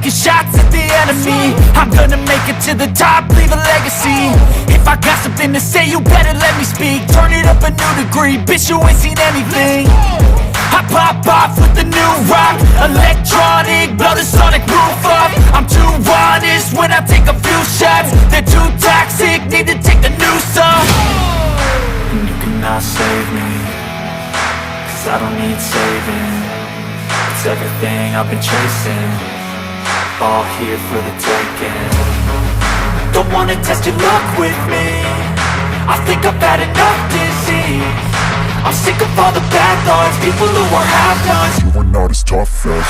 taking shots at the enemy. I'm gonna make it to the top, leave a legacy. If I got something to say, you better let me speak. Turn it up a new degree, bitch, you ain't seen anything. I pop off with the new rock, electronic, blow the sonic roof up. I'm too honest when I take a few shots. They're too toxic, need to take the noose off. And you cannot save me, cause I don't need saving. It's everything I've been chasing, all here for the taking. Don't wanna test your luck with me, I think I've had enough disease. I'm sick of all the bad thoughts, people who are half-nots. You are not as tough as